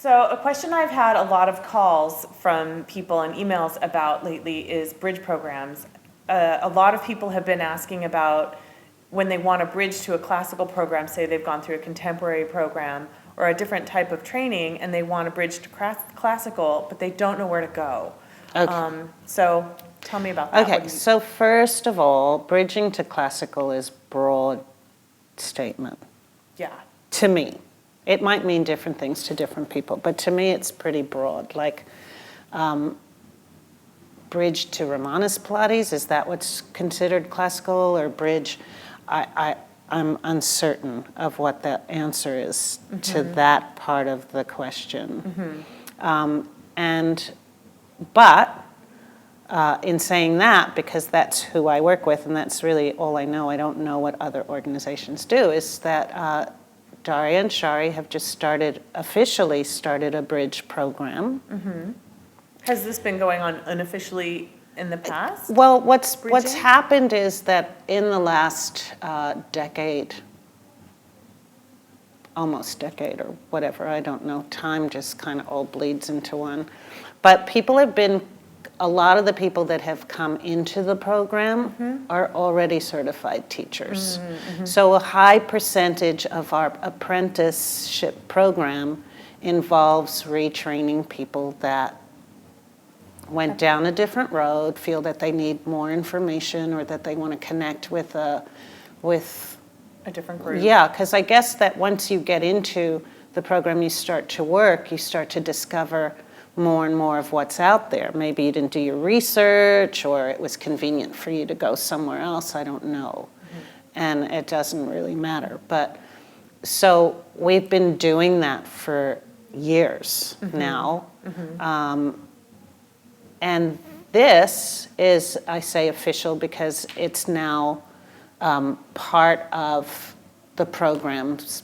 So a question I've had a lot of calls from people and emails about lately is bridge programs. A lot of people have been asking about when they want to bridge to a classical program, say they've gone through a contemporary program or a different type of training, and they want to bridge to classical, but they don't know where to go. Okay. So tell me about that. Okay, so first of all, bridging to classical is broad statement. Yeah. To me. It might mean different things to different people, but to me it's pretty broad. Like, bridge to Romana's Pilates, is that what's considered classical, or bridge? I'm uncertain of what that answer is to that part of the question. But in saying that, because that's who I work with and that's really all I know, I don't know what other organizations do, is that Daria and Shari have just officially started a bridge program. Has this been going on unofficially in the past? Well, what's happened is that in the last decade, almost decade or whatever, I don't know, time just kind of all bleeds into one. But a lot of the people that have come into the program are already certified teachers. So a high percentage of our apprenticeship program involves retraining people that went down a different road, feel that they need more information, or that they want to connect with a different group. Yeah, because I guess that once you get into the program, you start to work, you start to discover more and more of what's out there. Maybe you didn't do your research, or it was convenient for you to go somewhere else, I don't know. And it doesn't really matter. But so we've been doing that for years now. And this is, I say official, because it's now part of the programs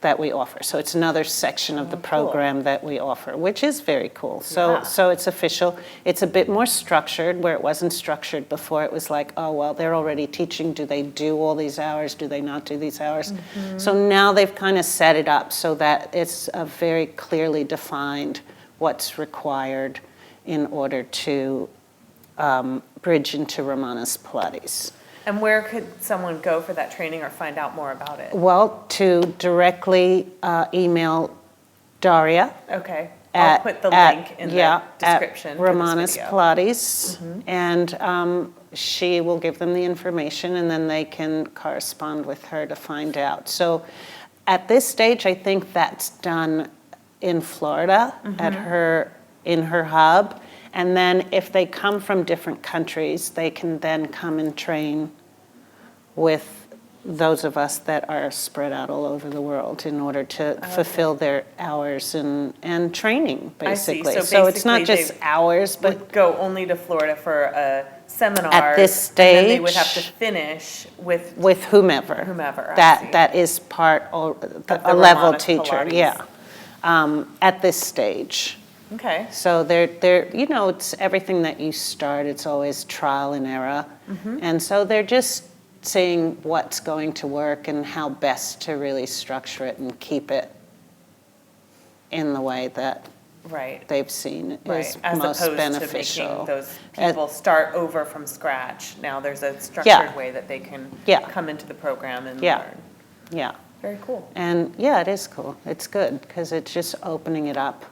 that we offer. So it's another section of the program that we offer, which is very cool. So it's official. It's a bit more structured, where it wasn't structured before. It was like, oh, well, they're already teaching. Do they do all these hours? Do they not do these hours? So now they've kind of set it up so that it's a very clearly defined what's required in order to bridge into Romana's Pilates. And where could someone go for that training or find out more about it? Well, to directly email Daria. Okay. I'll put the link in the description. At Romana's Pilates, and she will give them the information, and then they can correspond with her to find out. So at this stage, I think that's done in Florida in her hub. And then if they come from different countries, they can then come and train with those of us that are spread out all over the world in order to fulfill their hours and training, basically. So it's not just hours, but would go only to Florida for a seminar. At this stage, and then they would have to finish with whomever. That is part of a level teacher. Pilates. At this stage. Okay. So they're it's everything that you start, it's always trial and error. And so they're just seeing what's going to work and how best to really structure it and keep it in the way that they've seen is as most opposed beneficial. To making those people start over from scratch. Now there's a structured way that they can come into the program and learn. Yeah. Very cool. And it is cool. It's good because it's just opening it up.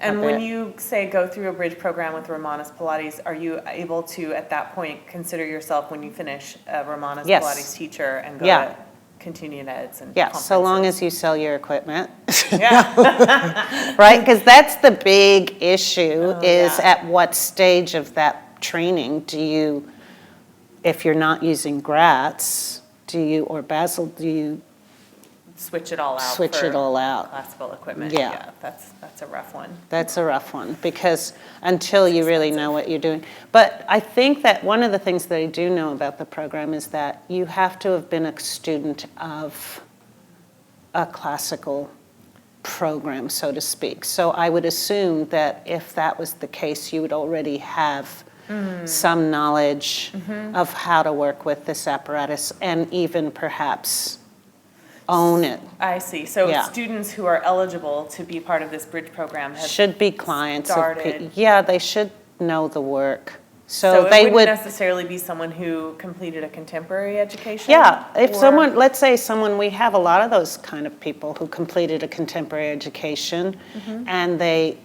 And when you say go through a bridge program with Romana's Pilates, are you able to, at that point, consider yourself, when you finish, a Romana's Pilates teacher and go to continuing eds and conferences? So long as you sell your equipment. Right? Because that's the big issue at what stage of that training do you, if you're not using Gratz, or Basel, do you switch it all out. Classical equipment. Yeah. That's a rough one. That's a rough one because until you really know what you're doing. But I think that one of the things that I do know about the program is that you have to have been a student of a classical program, so to speak. So I would assume that if that was the case, you would already have some knowledge of how to work with this apparatus and even perhaps own it. I see. So Yeah. students who are eligible to be part of this bridge program have Should be clients of started. yeah, they should know the work. So So it they wouldn't would, necessarily be someone who completed a contemporary education? yeah, if or- someone, let's say someone, we have a lot of those kind of people who completed a contemporary education and they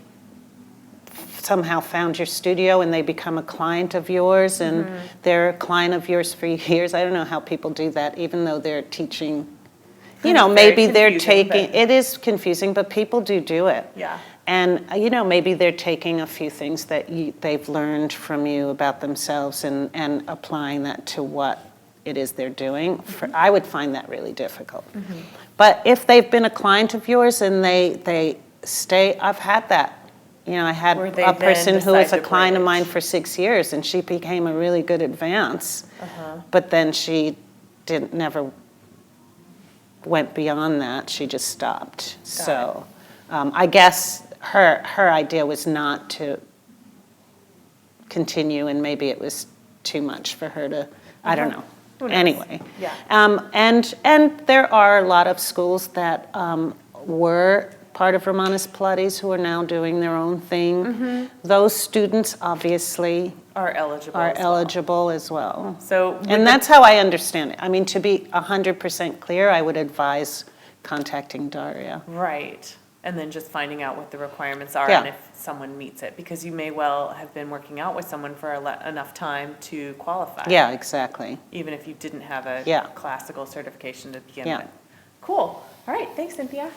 somehow found your studio and they become a client of yours and they're a client of yours for years. I don't know how people do that, even though they're teaching. You know, Very maybe they're confusing, taking, but- it is confusing, but people do it. Yeah. And, you know, maybe they're taking a few things that they've learned from you about themselves and applying that to what it is they're doing. I would find that really difficult. But if they've been a client of yours and they stay, I've had that. You know, I had Where they a then person who was decide a to client of bridge. mine for 6 years and she became a really good advance. But then she never went beyond that. She just stopped. So I guess her idea was not to continue, and maybe it was too much for her to. I don't know. Who knows? Anyway, Yeah. and there are a lot of schools that were part of Romana's Pilates who are now doing their own thing. Those students obviously Are eligible. are as well. eligible as well. So would And the- that's how I understand it. I mean, to be 100% clear, I would advise contacting Daria. Right. And then just finding out what the requirements are Yeah. and if someone meets it, because you may well have been working out with someone for enough time to qualify. Yeah, exactly. Even if you didn't have a Yeah. classical certification to begin Yeah. with. Cool. All right. Thanks, Cynthia.